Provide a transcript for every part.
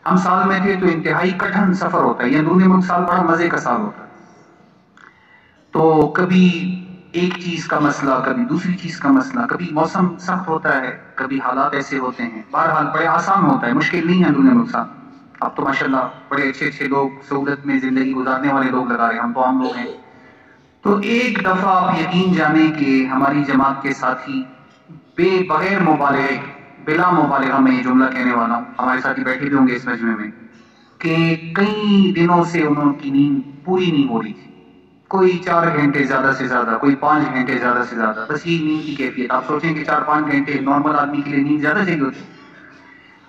ہم سال میں تھے تو انتہائی کٹھن سفر ہوتا ہے، یہ اندرونی ملک سال بڑا مزے کا سال ہوتا ہے. تو کبھی ایک چیز کا مسئلہ، کبھی دوسری چیز کا مسئلہ، کبھی موسم سخت ہوتا ہے، کبھی حالات ایسے ہوتے ہیں. بہرحال بڑے آسان ہوتا ہے، مشکل نہیں ہے اندرونی ملک سال. اب تو ماشاءاللہ بڑے اچھے اچھے لوگ سہولت میں زندگی گزارنے والے لوگ لگا رہے ہیں، ہم تو عام لوگ ہیں. تو ایک دفعہ آپ یقین جانیں کہ ہماری جماعت کے ساتھی بغیر مبالغے، بلا مبالغہ میں یہ جملہ کہنے والا ہوں، ہمارے ساتھی بیٹھے بھی ہوں گے اس مجمع میں، کہ کئی دنوں سے انہوں کی نیند پوری نہیں ہو رہی تھی. کوئی 4 گھنٹے زیادہ سے زیادہ، کوئی 5 گھنٹے زیادہ سے زیادہ، بس یہ نیند کی کیفیت. آپ سوچیں کہ 4-5 گھنٹے نارمل آدمی کے لیے نیند زیادہ چاہیے ہوتی،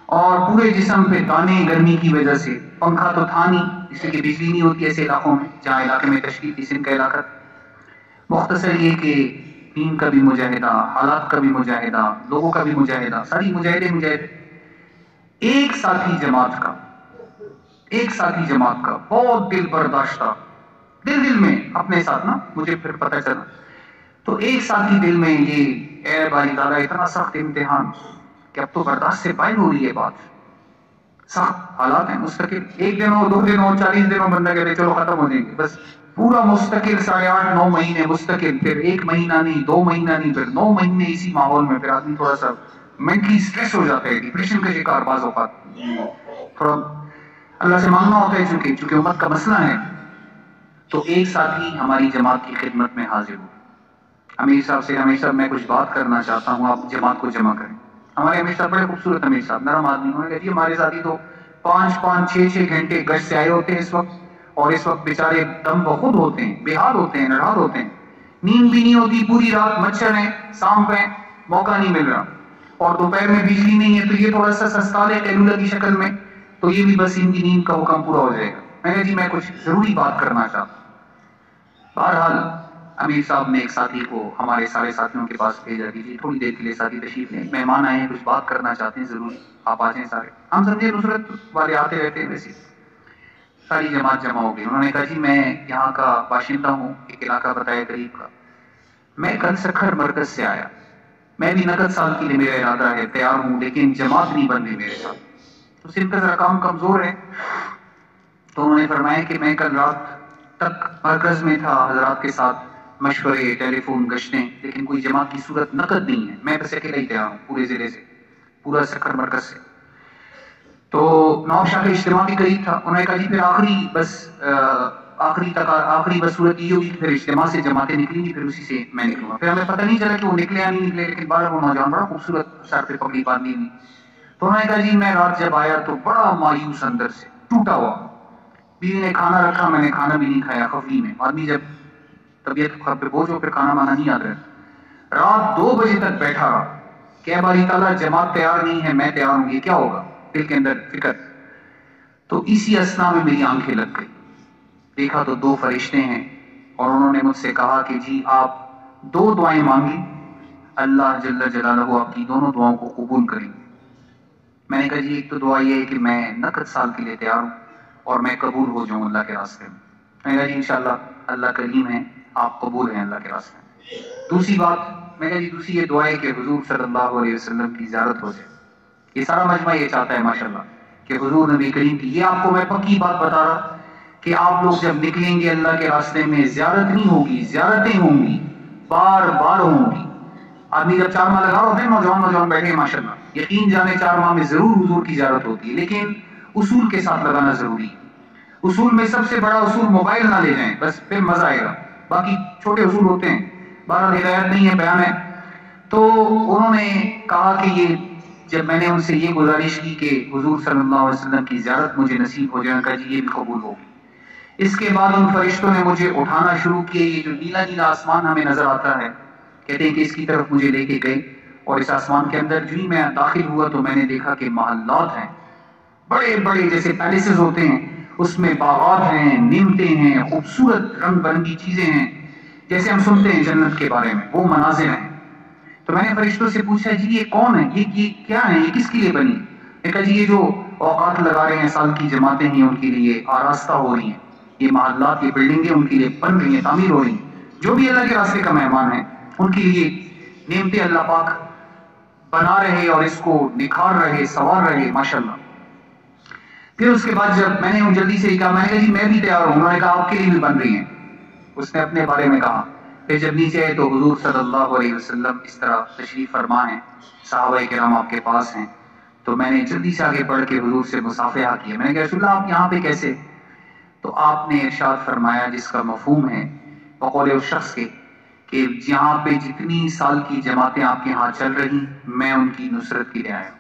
اور پورے جسم پہ دانے گرمی کی وجہ سے. پنکھا تو تھا نہیں، اس لیے کہ بجلی نہیں ہوتی ایسے علاقوں میں جہاں علاقے میں تشریف تھی، سندھ کا علاقہ. مختصر یہ کہ دین کا بھی مجاہدہ، حالات کا بھی مجاہدہ، لوگوں کا بھی مجاہدہ، ساری مجاہدے. ایک ساتھی جماعت کا بہت دل برداشتہ، دل میں اپنے ساتھ نا، مجھے پھر پتہ چلا تو ایک ساتھی دل میں یہ، اے باری تعالیٰ اتنا سخت امتحان کہ اب تو برداشت سے باہر ہو رہی ہے بات. سخت حالات ہیں، مستقل 1 دن ہو، 2 دن ہو، 40 دن ہو، بندہ کہتے چلو ختم ہو جائیں گے، بس پورا مستقل 8.5-9 مہینے مستقل، پھر 1 مہینہ نہیں، 2 مہینہ نہیں، پھر 9 مہینے اسی ماحول میں. پھر آدمی تھوڑا سا مینٹلی اسٹریس ہو جاتا ہے، ڈپریشن کا شکار بعض اوقات. تھوڑا اللہ سے مانگنا ہوتا ہے چونکہ امت کا مسئلہ ہے. تو ایک ساتھی ہماری جماعت کی خدمت میں حاضر ہو. امیر صاحب سے، امیر صاحب میں کچھ بات کرنا چاہتا ہوں، آپ جماعت کو جمع کریں. ہمارے امیر صاحب بڑے خوبصورت امیر صاحب، نرم آدمی. انہوں نے کہا جی ہمارے ساتھی تو 5-5 6-6 گھنٹے گشت سے آئے ہوتے ہیں اس وقت، اور اس وقت بیچارے دم بخود ہوتے ہیں، بے حال ہوتے ہیں، نڈھال ہوتے ہیں. نیند بھی نہیں ہوتی، پوری رات مچھر ہیں، سانپ ہیں، موقع نہیں مل رہا، اور دوپہر میں بجلی نہیں ہے تو یہ تھوڑا سا سستا ہے کیلولر کی شکل میں، تو یہ بھی بس ان کی نیند کا حکم پورا ہو جائے گا. میں نے جی میں کچھ ضروری بات کرنا چاہتا ہوں. بہرحال امیر صاحب نے ایک ساتھی کو ہمارے سارے ساتھیوں کے پاس بھیجا کہ جی تھوڑی دیر کے لیے ساتھی تشریف لیں، مہمان آئے ہیں، کچھ بات کرنا چاہتے ہیں، ضروری آپ آ جائیں سارے. ہم سمجھے نصرت والے آتے رہتے ہیں ویسے. ساری جماعت جمع ہو گئی. انہوں نے کہا جی میں یہاں کا باشندہ ہوں، ایک علاقہ بتایا قریب کا، میں کل سکھر مرکز سے آیا، میں بھی نقد سال کے لیے میرا ارادہ ہے، تیار ہوں، لیکن جماعت نہیں بن رہی میرے ساتھ. تو سندھ کا ذرا کام کمزور ہے. تو انہوں نے فرمایا کہ میں کل رات تک مرکز میں تھا، حضرات کے ساتھ مشورے، ٹیلی فون، گشتیں، لیکن کوئی جماعت کی صورت نقد نہیں ہے. میں بس اکیلا ہی تیار ہوں پورے ضلع سے، پورا سکھر مرکز سے. تو نواب شاہ کا اجتماع بھی قریب تھا. انہوں نے کہا جی پھر آخری بس صورت یہ ہوگی کہ پھر اجتماع سے جماعتیں نکلیں گی، پھر اسی سے میں نکلوں گا. پھر ہمیں پتہ نہیں چلا کہ وہ نکلے یا نہیں نکلے، لیکن بارہ وہ نوجوان بڑا خوبصورت سر پہ پگڑی باندھی ہوئی. تو انہوں نے کہا جی میں رات جب آیا تو بڑا مایوس اندر سے، ٹوٹا ہوا. بیوی نے کھانا رکھا، میں نے کھانا بھی نہیں کھایا. خفی میں آدمی جب طبیعت خراب پہ بوجھ ہو پھر کھانا مانا نہیں یاد رہتا. رات 2 بجے تک بیٹھا رہا کہ باری تعالیٰ جماعت تیار نہیں ہے، میں تیار ہوں، یہ کیا ہوگا؟ دل کے اندر فکر. تو اسی اسنا میں میری آنکھیں لگ گئی. دیکھا تو 2 فرشتے ہیں، اور انہوں نے مجھ سے کہا کہ جی آپ 2 دعائیں مانگی، اللہ جل جلالہ آپ کی دونوں دعاؤں کو قبول کریں گے. میں نے کہا جی ایک تو دعا یہ ہے کہ میں نقد سال کے لیے تیار ہوں اور میں قبول ہو جاؤں اللہ کے راستے میں. میں نے کہا جی انشاءاللہ اللہ کریم ہے، آپ قبول ہیں اللہ کے راستے میں. دوسری بات، میں نے کہا جی دوسری یہ دعا ہے کہ حضور صلی اللہ علیہ وسلم کی زیارت ہو جائے. یہ سارا مجمع یہ چاہتا ہے ماشاءاللہ کہ حضور نبی کریم کی. یہ آپ کو میں پکی بات بتا رہا کہ آپ لوگ جب نکلیں گے اللہ کے راستے میں، زیارت نہیں ہوگی، زیارتیں ہوں گی، بار بار ہوں گی. آدمی جب 4 ماہ لگا ہوتے ہیں، نوجوان بیٹھے ہیں ماشاءاللہ، یقین جانے 4 ماہ میں ضرور حضور کی زیارت ہوتی ہے، لیکن اصول کے ساتھ لگانا ضروری ہے. اصول میں سب سے بڑا اصول موبائل نہ لے جائیں، بس پھر مزہ آئے گا. باقی چھوٹے اصول ہوتے ہیں، بہرحال ہدایت نہیں ہے، بیان ہے. تو انہوں نے کہا کہ یہ جب میں نے ان سے یہ گزارش کی کہ حضور صلی اللہ علیہ وسلم کی زیارت مجھے نصیب ہو جائے، کہا جی یہ بھی قبول ہوگی. اس کے بعد ان فرشتوں نے مجھے اٹھانا شروع کیے. یہ جو نیلا نیلا آسمان ہمیں نظر آتا ہے، کہتے ہیں کہ اس کی طرف مجھے لے کے گئے، اور اس آسمان کے اندر جو ہی میں داخل ہوا تو میں نے دیکھا کہ محلات ہیں، بڑے بڑے جیسے پیلیسز ہوتے ہیں، اس میں باغات ہیں، نعمتیں ہیں، خوبصورت رنگ برنگی چیزیں ہیں، جیسے ہم سنتے ہیں جنت کے بارے میں، وہ مناظر ہیں. تو میں نے فرشتوں سے پوچھا جی یہ کون ہے، یہ کیا ہے، یہ کس کے لیے بنی؟ نے کہا جی یہ جو اوقات لگا رہے ہیں سال کی جماعتیں ہیں، ان کے لیے آراستہ ہو رہی ہیں، یہ محلات، یہ بلڈنگیں ان کے لیے بن رہی ہیں، تعمیر ہو رہی ہیں. جو بھی اللہ کے راستے کا مہمان ہے ان کے لیے نعمتیں اللہ پاک بنا رہے اور اس کو نکھار رہے، سنوار رہے ماشاءاللہ. پھر اس کے بعد جب میں نے جلدی سے کہا، میں نے کہا جی میں بھی تیار ہوں. انہوں نے کہا آپ کے لیے بھی بن رہی ہیں. اس نے اپنے بارے میں کہا. پھر جب نیچے آئے تو حضور صلی اللہ علیہ وسلم اس طرح تشریف فرما ہیں، صحابہ کرام آپ کے پاس ہیں. تو میں نے جلدی سے آگے بڑھ کے حضور سے مصافحہ کیا. میں نے کہا رسول اللہ آپ یہاں پہ کیسے؟ تو آپ نے ارشاد فرمایا جس کا مفہوم ہے بقول اس شخص کے کہ جہاں پہ جتنی سال کی جماعتیں آپ کے ہاں چل رہی، میں ان کی نصرت کے لیے آیا ہوں.